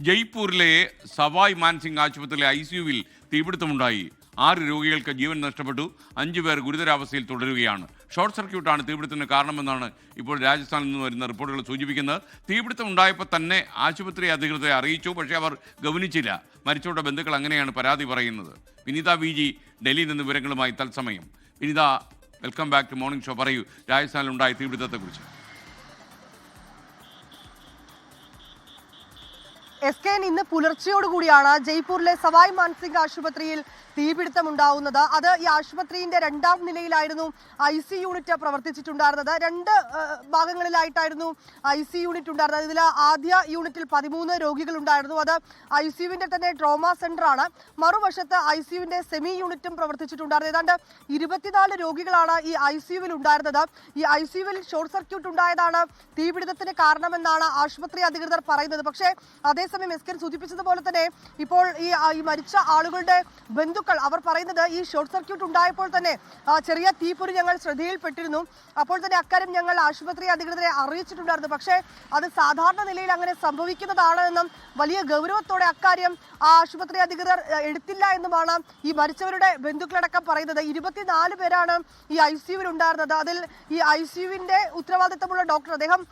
ജയ്പൂരിലെ സവായ് മാൻസിംഗ് ആശുപത്രിയിലെ ICUവിൽ തീപിടുത്തമുണ്ടായി. 6 രോഗികൾക്ക് ജീവൻ നഷ്ടപ്പെട്ടു. 5 പേർ ഗുരുതരാവസ്ഥയിൽ തുടരുകയാണ്. ഷോർട്ട് സർക്യൂട്ടാണ് തീപിടുത്തത്തിന് കാരണമെന്നാണ് ഇപ്പോൾ രാജസ്ഥാനിൽ നിന്ന് വരുന്ന റിപ്പോർട്ടുകൾ സൂചിപ്പിക്കുന്നത്. തീപിടുത്തം ഉണ്ടായപ്പോൾ തന്നെ ആശുപത്രി അധികൃതരെ അറിയിച്ചു, പക്ഷേ അവർ ഗവനിച്ചില്ല. മരിച്ചവരുടെ ബന്ധുക്കൾ അങ്ങനെയാണ് പരാതി പറയുന്നത്. വിനീത VG ഡൽഹിയിൽ നിന്ന് വിവരങ്ങളുമായി തത്സമയം. Vineetha, welcome back to morning show. പറയൂ, രാജസ്ഥാനിലുണ്ടായ തീപിടുത്തത്തെക്കുറിച്ച്. SK ഇന്ന് പുലർച്ചയോടുകൂടിയാണ് ജയ്പൂരിലെ സവായ് മാൻസിംഗ് ആശുപത്രിയിൽ തീപിടുത്തം ഉണ്ടാവുന്നത്. അത് ഈ ആശുപത്രിയുടെ 2ാം നിലയിലായിരുന്നു IC യൂണിറ്റ് പ്രവർത്തിച്ചിട്ടുണ്ടായിരുന്നത്. 2 ഭാഗങ്ങളിലായിട്ടായിരുന്നു IC യൂണിറ്റ് ഉണ്ടായിരുന്നത്. ഇതിൽ ആദ്യ യൂണിറ്റിൽ 13 രോഗികൾ ഉണ്ടായിരുന്നു. അത് ICUവിന്റെ തന്നെ ട്രോമ സെന്റർ ആണ്. മറുവശത്ത് ICUവിന്റെ സെമി യൂണിറ്റും പ്രവർത്തിച്ചിട്ടുണ്ടായിരുന്നു. ഏതാണ്ട് 24 രോഗികളാണ് ഈ ICUവിൽ ഉണ്ടായിരുന്നത്. ഈ ICUവിൽ ഷോർട്ട് സർക്യൂട്ട് ഉണ്ടായതാണ് തീപിടുത്തത്തിന് കാരണമെന്നാണ് ആശുപത്രി അധികൃതർ പറയുന്നത്. പക്ഷേ അതേസമയം SK സൂചിപ്പിച്ചതുപോലെ തന്നെ ഇപ്പോൾ ഈ മരിച്ച ആളുകളുടെ ബന്ധുക്കൾ അവർ പറയുന്നത് ഈ ഷോർട്ട് സർക്യൂട്ട് ഉണ്ടായപ്പോൾ തന്നെ ചെറിയ തീപ്പൊരി ഞങ്ങൾ ശ്രദ്ധയിൽപ്പെട്ടിരുന്നു. അപ്പോൾ തന്നെ അക്കാര്യം ഞങ്ങൾ ആശുപത്രി അധികൃതരെ അറിയിച്ചിട്ടുണ്ടായിരുന്നു. പക്ഷേ അത് സാധാരണ നിലയിൽ അങ്ങനെ സംഭവിക്കുന്നതാണ് എന്നും വലിയ ഗൗരവത്തോടെ അക്കാര്യം ആശുപത്രി അധികൃതർ എടുത്തില്ല എന്നുമാണ് ഈ മരിച്ചവരുടെ ബന്ധുക്കളടക്കം പറയുന്നത്. 24 പേരാണ് ഈ ICUവിൽ ഉണ്ടായിരുന്നത്. അതിൽ ഈ ICUവിന്റെ ഉത്തരവാദിത്തമുള്ള ഡോക്ടർ അദ്ദേഹം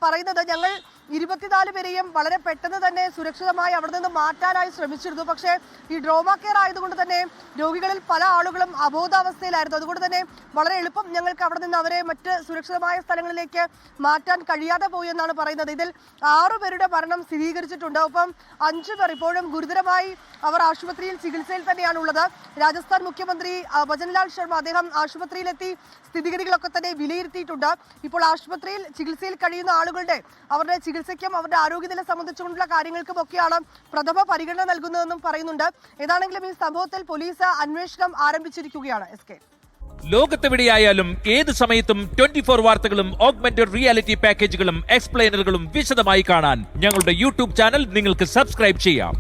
പറയുന്നത് ഞങ്ങൾ 24 പേരെയും വളരെ പെട്ടെന്ന് തന്നെ സുരക്ഷിതമായി അവിടെ നിന്ന് മാറ്റാനായി ശ്രമിച്ചിരുന്നു. പക്ഷേ ഈ ട്രോമ കെയർ ആയതുകൊണ്ട് തന്നെ രോഗികളിൽ പല ആളുകളും അബോധാവസ്ഥയിലായിരുന്നു. അതുകൊണ്ട് തന്നെ വളരെ എളുപ്പം ഞങ്ങൾക്ക് അവിടെ നിന്ന് അവരെ മറ്റ് സുരക്ഷിതമായ സ്ഥലങ്ങളിലേക്ക് മാറ്റാൻ കഴിയാതെ പോയി എന്നാണ് പറയുന്നത്. ഇതിൽ 6 പേരുടെ മരണം സ്ഥിരീകരിച്ചിട്ടുണ്ട്. ഒപ്പം 5 പേർ ഇപ്പോഴും ഗുരുതരമായി അവർ ആശുപത്രിയിൽ ചികിത്സയിൽ തന്നെയാണ് ഉള്ളത്. രാജസ്ഥാൻ മുഖ്യമന്ത്രി ഭജൻലാൽ ശർമ്മ അദ്ദേഹം ആശുപത്രിയിലെത്തി സ്ഥിതിഗതികളൊക്കെ തന്നെ വിലയിരുത്തിയിട്ടുണ്ട്. ഇപ്പോൾ ആശുപത്രിയിൽ ചികിത്സയിൽ കഴിയുന്ന ആളുകളുടെ അവരുടെ ചികിത്സയ്ക്കും അവരുടെ ആരോഗ്യനില സംബന്ധിച്ചുകൊണ്ടുള്ള കാര്യങ്ങൾക്കും ഒക്കെയാണ് പ്രഥമ പരിഗണന നൽകുന്നതെന്നും പറയുന്നുണ്ട്. ഏതാണെങ്കിലും ഈ സംഭവത്തിൽ പോലീസ് അന്വേഷണം ആരംഭിച്ചിരിക്കുകയാണ്. SK ലോകത്തെവിടെയായാലും ഏത് സമയത്തും 24 വാർത്തകളും ഓഗ്മെന്റഡ് റിയാലിറ്റി പാക്കേജുകളും എക്സ്പ്ലെയിനറുകളും വിശദമായി കാണാൻ ഞങ്ങളുടെ YouTube ചാനൽ നിങ്ങൾക്ക് സബ്സ്ക്രൈബ് ചെയ്യാം.